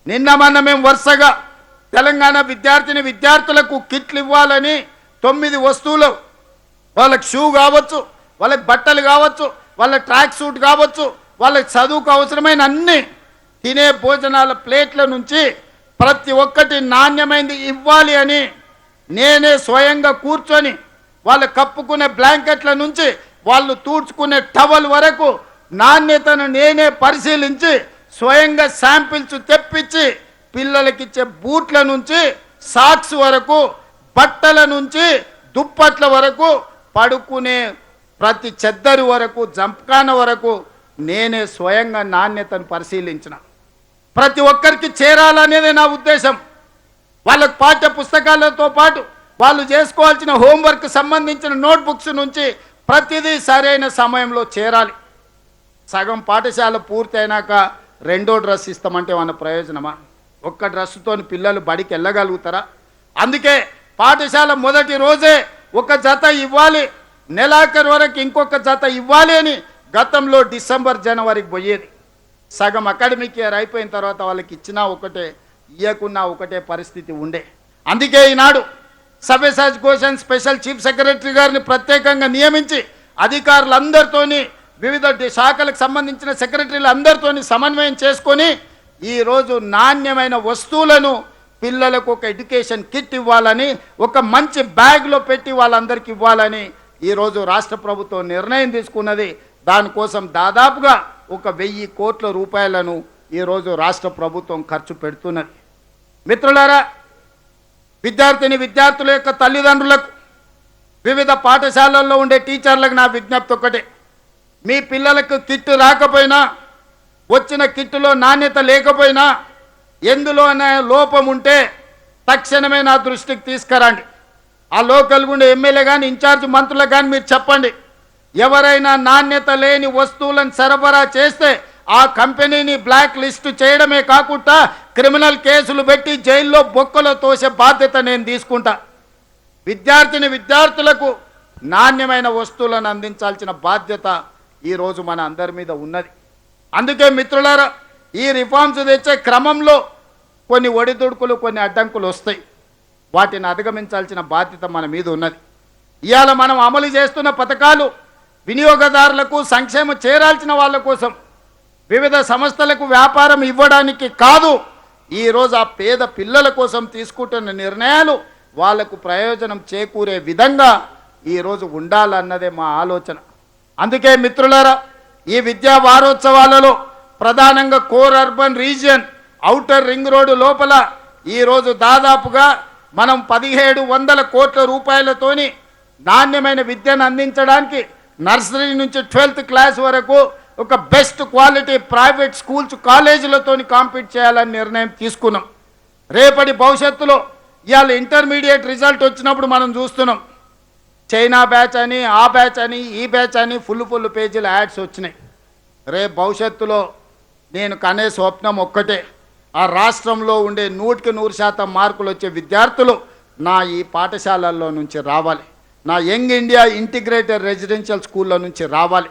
నిన్న మొన్న మేము వరుసగా తెలంగాణ విద్యార్థులకు కిట్లు ఇవ్వాలని 9 వస్తువులు, వాళ్ళకి షూ కావచ్చు, వాళ్ళకి బట్టలు కావచ్చు, వాళ్ళ ట్రాక్ సూట్ కావచ్చు, వాళ్ళకి చదువుకు అవసరమైన అన్ని తినే భోజనాల ప్లేట్ల నుంచి ప్రతి ఒక్కటి నాణ్యమైనది ఇవ్వాలి అని నేనే స్వయంగా కూర్చొని వాళ్ళు కప్పుకునే బ్లాంకెట్ల నుంచి వాళ్ళు తూడ్చుకునే టవల్ వరకు నాణ్యతను నేనే పరిశీలించి స్వయంగా శాంపిల్స్ తెప్పించి పిల్లలకిచ్చే బూట్ల నుంచి సాక్స్ వరకు, బట్టల నుంచి దుప్పట్ల వరకు, పడుకునే ప్రతి చెద్దరి వరకు, జంపకాన వరకు నేనే స్వయంగా నాణ్యతను పరిశీలించిన. ప్రతి ఒక్కరికి చేరాలనేదే నా ఉద్దేశం. వాళ్ళకు పాఠ్య పుస్తకాలతో పాటు వాళ్ళు చేసుకోవాల్సిన హోంవర్క్ సంబంధించిన నోట్బుక్స్ నుంచి ప్రతిదీ సరైన సమయంలో చేరాలి. సగం పాఠశాల పూర్తయినాక రెండో డ్రెస్ ఇస్తామంటే మన ప్రయోజనమా? ఒక్క డ్రెస్సుతో పిల్లలు బడికి వెళ్ళగలుగుతారా? అందుకే పాఠశాల మొదటి రోజే ఒక జత ఇవ్వాలి, నెలాఖరు వరకు ఇంకొక జత ఇవ్వాలి అని గతంలో డిసెంబర్ జనవరికి పోయేది. సగం అకాడమిక్ ఇయర్ అయిపోయిన తర్వాత వాళ్ళకి ఇచ్చినా ఒకటే, ఇవ్వకున్నా ఒకటే పరిస్థితి ఉండే. అందుకే ఈనాడు Savyasachi Ghosh special chief secretary గారిని ప్రత్యేకంగా నియమించి అధికారులందరితోని, వివిధ శాఖలకు సంబంధించిన సెక్రటరీలు అందరితోని సమన్వయం చేసుకొని ఈరోజు నాణ్యమైన వస్తువులను పిల్లలకు ఒక ఎడ్యుకేషన్ కిట్ ఇవ్వాలని, ఒక మంచి బ్యాగ్లో పెట్టి వాళ్ళందరికీ ఇవ్వాలని ఈరోజు రాష్ట్ర ప్రభుత్వం నిర్ణయం తీసుకున్నది. దానికోసం దాదాపుగా 1,000 కోట్ల రూపాయలను ఈరోజు రాష్ట్ర ప్రభుత్వం ఖర్చు పెడుతున్నది. మిత్రులారా, విద్యార్థుల యొక్క తల్లిదండ్రులకు, వివిధ పాఠశాలల్లో ఉండే టీచర్లకు నా విజ్ఞప్తి ఒకటే: మీ పిల్లలకు కిట్టు రాకపోయినా, వచ్చిన కిట్టులో నాణ్యత లేకపోయినా, ఎందులోనే లోపం ఉంటే తక్షణమే నా దృష్టికి తీసుకురండి. ఆ లోకల్ ఉండే ఎమ్మెల్యే కానీ, ఇన్ఛార్జ్ మంత్రులకు కానీ మీరు చెప్పండి. ఎవరైనా నాణ్యత లేని వస్తువులను సరఫరా చేస్తే ఆ కంపెనీని బ్లాక్ లిస్ట్ చేయడమే కాకుండా క్రిమినల్ కేసులు పెట్టి జైల్లో బొక్కలో తోసే బాధ్యత నేను తీసుకుంటా. విద్యార్థులకు నాణ్యమైన వస్తువులను అందించాల్సిన బాధ్యత ఈరోజు మన అందరి మీద ఉన్నది. అందుకే మిత్రులారా, ఈ రిఫార్మ్స్ తెచ్చే క్రమంలో కొన్ని ఒడిదుడుకులు, కొన్ని అడ్డంకులు వస్తాయి. వాటిని అధిగమించాల్సిన బాధ్యత మన మీద ఉన్నది. ఇవాళ మనం అమలు చేస్తున్న పథకాలు వినియోగదారులకు సంక్షేమం చేరాల్సిన వాళ్ళ కోసం, వివిధ సంస్థలకు వ్యాపారం ఇవ్వడానికి కాదు. ఈరోజు ఆ పేద పిల్లల కోసం తీసుకుంటున్న నిర్ణయాలు వాళ్లకు ప్రయోజనం చేకూరే విధంగా ఈరోజు ఉండాలన్నదే మా ఆలోచన. అందుకే మిత్రులారా, ఈ విద్యా వారోత్సవాలలో ప్రధానంగా core urban region, outer ring road లోపల ఈరోజు దాదాపుగా మనం 1,700 కోట్ల రూపాయలతోని నాణ్యమైన విద్యను అందించడానికి నర్సరీ నుంచి 12th క్లాస్ వరకు ఒక బెస్ట్ క్వాలిటీ ప్రైవేట్ స్కూల్స్, కాలేజీలతోని కాంపీట్ చేయాలని నిర్ణయం తీసుకున్నాం. రేపటి భవిష్యత్తులో ఇవాళ ఇంటర్మీడియట్ రిజల్ట్ వచ్చినప్పుడు మనం చూస్తున్నాం, చైనా బ్యాచ్ అని, ఆ బ్యాచ్ అని, ఈ బ్యాచ్ అని ఫుల్ పేజీల యాడ్స్ వచ్చినాయి. రేపు భవిష్యత్తులో నేను కనే స్వప్నం ఒక్కటే: ఆ రాష్ట్రంలో ఉండే 100% మార్కులు వచ్చే విద్యార్థులు నా ఈ పాఠశాలల్లో నుంచి రావాలి, నా యంగ్ ఇండియా ఇంటిగ్రేటెడ్ రెసిడెన్షియల్ స్కూల్లో నుంచి రావాలి.